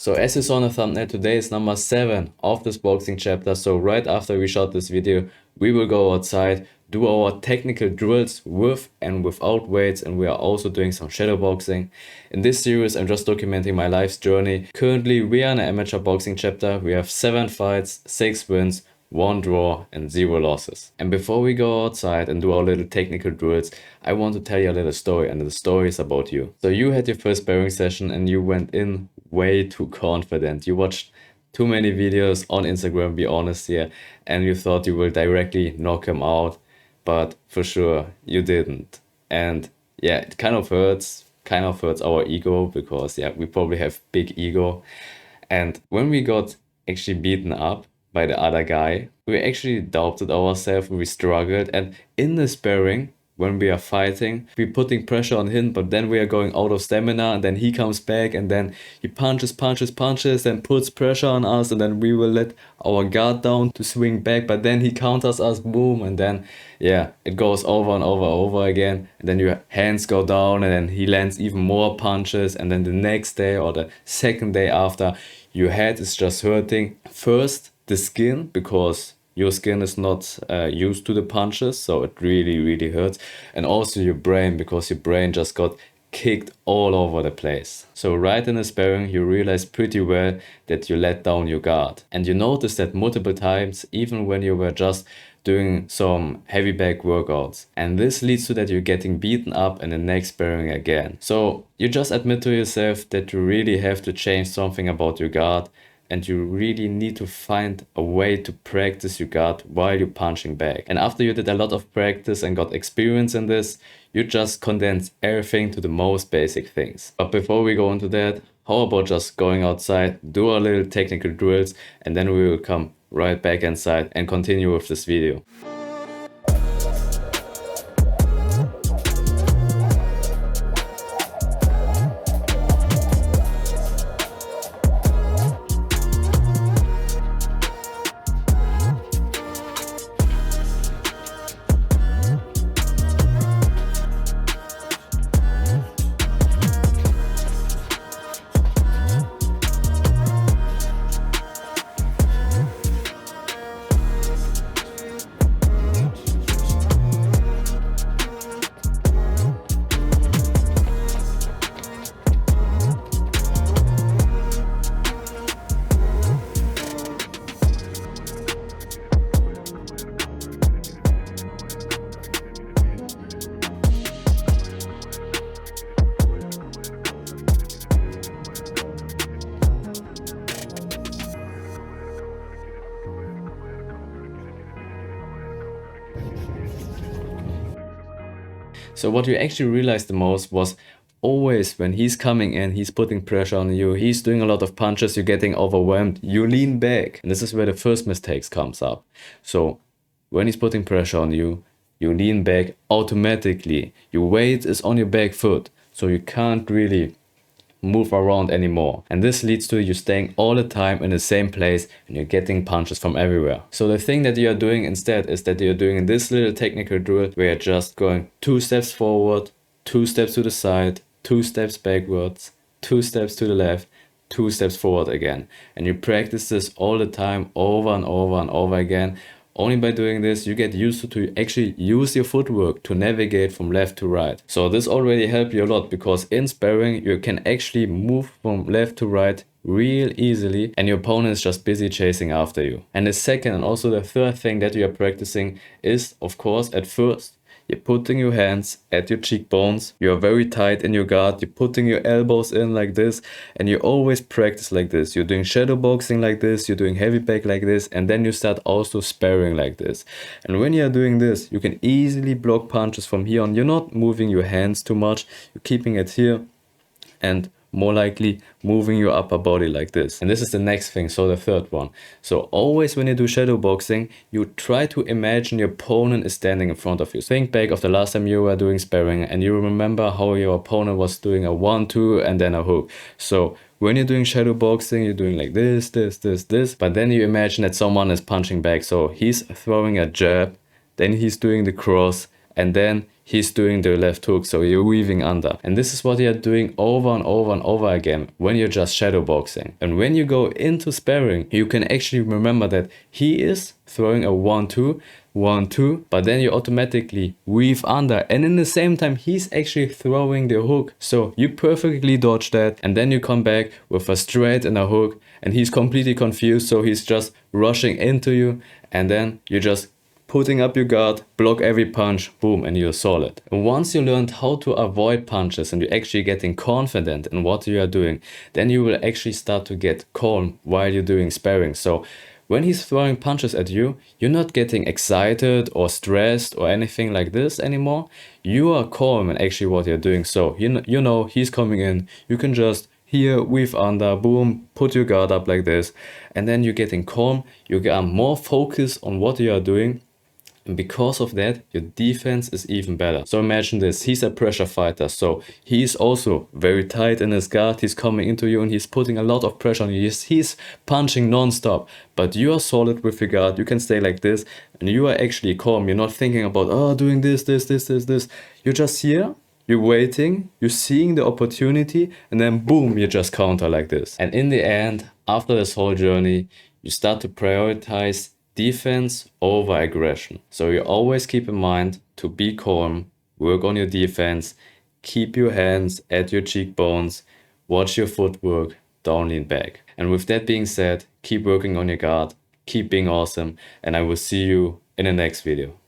So as you saw in the thumbnail, today is number 7 of this boxing chapter. So right after we shot this video, we will go outside, do our technical drills with and without weights, and we are also doing some shadow boxing. In this series, I'm just documenting my life's journey. Currently, we are in an amateur boxing chapter. We have 7 fights, 6 wins, 1 draw and 0 losses. And before we go outside and do our little technical drills, I want to tell you a little story, and the story is about you. So you had your first sparring session and you went in way too confident. You watched too many videos on Instagram, be honest here, and you thought you will directly knock him out, but for sure you didn't. And yeah, it kind of hurts our ego, because yeah, we probably have big ego. And when we got actually beaten up by the other guy, we actually doubted ourselves, we struggled, and in the sparring, when we are fighting, we're putting pressure on him, but then we are going out of stamina, and then he comes back, and then he punches, and puts pressure on us, and then we will let our guard down to swing back, but then he counters us, boom, and then yeah, it goes over and over again, and then your hands go down, and then he lands even more punches, and then the next day or the second day after, your head is just hurting. First, the skin, because your skin is not used to the punches, so it really hurts. And also your brain, because your brain just got kicked all over the place. So right in the sparring, you realize pretty well that you let down your guard. And you notice that multiple times, even when you were just doing some heavy back workouts. And this leads to that you're getting beaten up in the next sparring again. So you just admit to yourself that you really have to change something about your guard, and you really need to find a way to practice your guard while you're punching back. And after you did a lot of practice and got experience in this, you just condense everything to the most basic things. But before we go into that, how about just going outside, do our little technical drills, and then we will come right back inside and continue with this video. So what you actually realized the most was always when he's coming in, he's putting pressure on you, he's doing a lot of punches, you're getting overwhelmed, you lean back. And this is where the first mistakes comes up. So when he's putting pressure on you, you lean back automatically. Your weight is on your back foot, so you can't really move around anymore. And this leads to you staying all the time in the same place and you're getting punches from everywhere. So the thing that you're doing instead is that you're doing this little technical drill where you're just going 2 steps forward, 2 steps to the side, 2 steps backwards, 2 steps to the left, 2 steps forward again. And you practice this all the time, over and over again. Only by doing this, you get used to actually use your footwork to navigate from left to right. So this already helped you a lot, because in sparring, you can actually move from left to right real easily, and your opponent is just busy chasing after you. And the second and also the third thing that you are practicing is, of course, at first, you're putting your hands at your cheekbones, you're very tight in your guard, you're putting your elbows in like this, and you always practice like this. You're doing shadow boxing like this, you're doing heavy back like this, and then you start also sparring like this. And when you're doing this, you can easily block punches from here on. You're not moving your hands too much, you're keeping it here, and more likely moving your upper body like this. And this is the next thing, so the third one. So always when you do shadow boxing, you try to imagine your opponent is standing in front of you. Think back of the last time you were doing sparring and you remember how your opponent was doing a 1-2 and then a hook. So when you're doing shadow boxing, you're doing like this, but then you imagine that someone is punching back. So he's throwing a jab, then he's doing the cross, and then he's doing the left hook, so you're weaving under. And this is what you're doing over and over and over again when you're just shadowboxing. And when you go into sparring, you can actually remember that he is throwing a 1-2, 1-2, but then you automatically weave under, and in the same time he's actually throwing the hook, so you perfectly dodge that, and then you come back with a straight and a hook, and he's completely confused, so he's just rushing into you, and then you just putting up your guard, block every punch, boom, and you're solid. And once you learned how to avoid punches and you're actually getting confident in what you are doing, then you will actually start to get calm while you're doing sparring. So when he's throwing punches at you, you're not getting excited or stressed or anything like this anymore. You are calm in actually what you're doing. So you know he's coming in, you can just here, weave under, boom, put your guard up like this, and then you're getting calm, you get more focused on what you are doing, and because of that, your defense is even better. So imagine this, he's a pressure fighter, so he's also very tight in his guard, he's coming into you and he's putting a lot of pressure on you, he's punching non-stop, but you are solid with your guard, you can stay like this, and you are actually calm, you're not thinking about, oh, doing this, you're just here, you're waiting, you're seeing the opportunity, and then boom, you just counter like this. And in the end, after this whole journey, you start to prioritize defense over aggression. So you always keep in mind to be calm, work on your defense, keep your hands at your cheekbones, watch your footwork, don't lean back. And with that being said, keep working on your guard, keep being awesome, and I will see you in the next video.